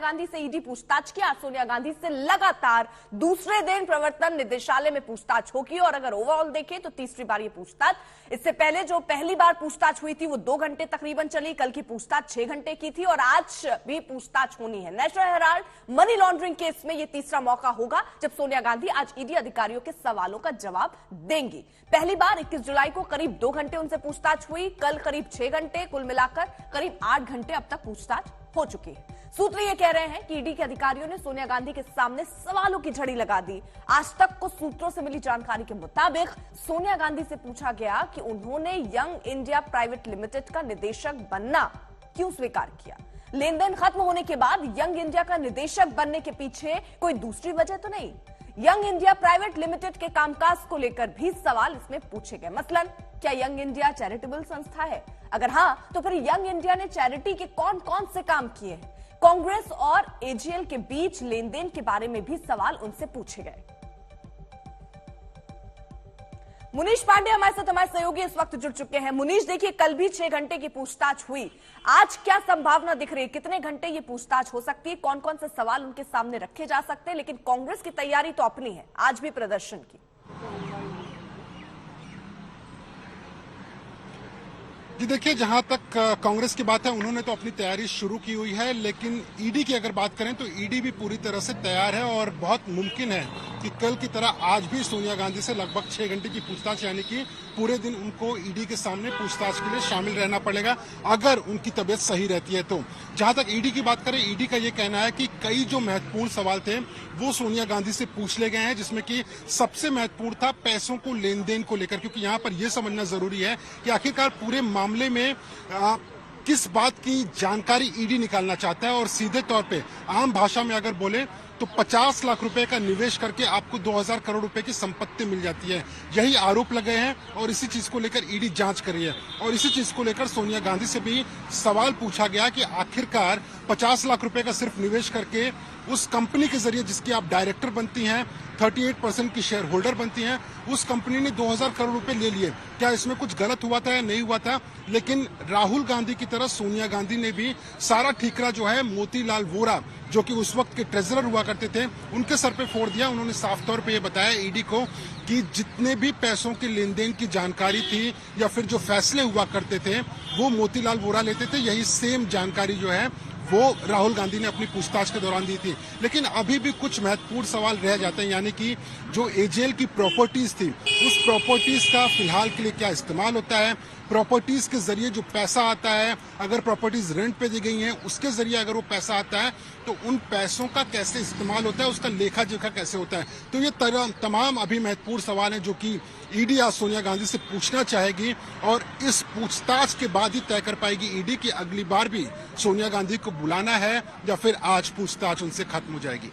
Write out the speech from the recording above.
गांधी से ईडी पूछताछ किया। सोनिया गांधी से लगातार दूसरे दिन प्रवर्तन निदेशालय में पूछताछ होगी और अगर ओवरऑल देखें तो तीसरी बार ये पूछताछ। इससे पहले जो पहली बार पूछताछ हुई थी वो 2 घंटे तकरीबन चली, कल की पूछताछ 6 घंटे की थी और आज भी पूछताछ होनी है। National Herald money laundering case में यह तीसरा मौका होगा जब सोनिया गांधी आज ईडी अधिकारियों के सवालों का जवाब देंगी। पहली बार 21 जुलाई को करीब 2 घंटे उनसे पूछताछ हुई, कल करीब 6 घंटे, कुल मिलाकर करीब 8 घंटे अब तक पूछताछ हो चुकी है। सूत्र ये कह रहे हैं कि ईडी के अधिकारियों ने सोनिया गांधी के सामने सवालों की झड़ी लगा दी। आज तक को सूत्रों से मिली जानकारी के मुताबिक सोनिया गांधी से पूछा गया कि उन्होंने यंग इंडिया प्राइवेट लिमिटेड का निदेशक बनना क्यों स्वीकार किया। लेन देन खत्म होने के बाद यंग इंडिया का निदेशक बनने के पीछे कोई दूसरी वजह तो नहीं। यंग इंडिया प्राइवेट लिमिटेड के कामकाज को लेकर भी सवाल इसमें पूछे गए। मसलन, क्या यंग इंडिया चैरिटेबल संस्था है? अगर हां, तो फिर यंग इंडिया ने चैरिटी के कौन कौन से काम किए हैं? कांग्रेस और एजीएल के बीच लेन देन के बारे में भी सवाल उनसे पूछे गए। मुनीश पांडे हमारे सहयोगी इस वक्त जुड़ चुके हैं। मुनीश, देखिए, कल भी 6 घंटे की पूछताछ हुई, आज क्या संभावना दिख रही है? कितने घंटे ये पूछताछ हो सकती है? कौन कौन से सवाल उनके सामने रखे जा सकते हैं? लेकिन कांग्रेस की तैयारी तो अपनी है, आज भी प्रदर्शन की। जी देखिए, जहां तक कांग्रेस की बात है, उन्होंने तो अपनी तैयारी शुरू की हुई है, लेकिन ईडी की अगर बात करें तो ईडी भी पूरी तरह से तैयार है और बहुत मुमकिन है कि कल की तरह आज भी सोनिया गांधी से लगभग 6 घंटे की पूछताछ, यानी कि पूरे दिन उनको ईडी के सामने पूछताछ के लिए शामिल रहना पड़ेगा अगर उनकी तबीयत सही रहती है तो। जहां तक ईडी की बात करें, ईडी का ये कहना है कि कई जो महत्वपूर्ण सवाल थे वो सोनिया गांधी से पूछ ले गए हैं, जिसमें कि सबसे महत्वपूर्ण था पैसों को लेन देन को लेकर, क्योंकि यहाँ पर यह समझना जरूरी है कि आखिरकार पूरे मामले में किस बात की जानकारी ईडी निकालना चाहता है। और सीधे तौर पे आम भाषा में अगर बोले तो 50 लाख रुपए का निवेश करके आपको 2000 करोड़ रुपए की संपत्ति मिल जाती है, यही आरोप लगे हैं और इसी चीज को लेकर ईडी जांच कर रही है। और इसी चीज को लेकर सोनिया गांधी से भी सवाल पूछा गया कि आखिरकार 50 लाख रुपए का सिर्फ निवेश करके उस कंपनी के जरिए जिसकी आप डायरेक्टर बनती हैं, 38% की शेयर होल्डर बनती हैं, उस कंपनी ने 2000 करोड़ रुपए ले लिए, क्या इसमें कुछ गलत हुआ था या नहीं हुआ था? लेकिन राहुल गांधी की तरह सोनिया गांधी ने भी सारा ठीकरा जो है मोतीलाल वोरा, जो कि उस वक्त के ट्रेजरर हुआ करते थे, उनके सर पे फोड़ दिया। उन्होंने साफ तौर पे ये बताया ईडी को कि जितने भी पैसों के लेन देन की जानकारी थी या फिर जो फैसले हुआ करते थे वो मोतीलाल वोरा लेते थे, यही सेम जानकारी जो है वो राहुल गांधी ने अपनी पूछताछ के दौरान दी थी। लेकिन अभी भी कुछ महत्वपूर्ण सवाल रह जाते हैं, यानी कि जो एजेएल की प्रॉपर्टीज थी, उस प्रॉपर्टीज का फिलहाल के लिए क्या इस्तेमाल होता है, प्रॉपर्टीज के जरिए जो पैसा आता है, अगर प्रॉपर्टीज रेंट पे दी गई हैं उसके जरिए अगर वो पैसा आता है तो उन पैसों का कैसे इस्तेमाल होता है, उसका लेखा जोखा कैसे होता है। तो ये तमाम अभी महत्वपूर्ण सवाल हैं जो कि ईडी आज सोनिया गांधी से पूछना चाहेगी और इस पूछताछ के बाद ही तय कर पाएगी ईडी की अगली बार भी सोनिया गांधी को बुलाना है या फिर आज पूछताछ उनसे खत्म हो जाएगी।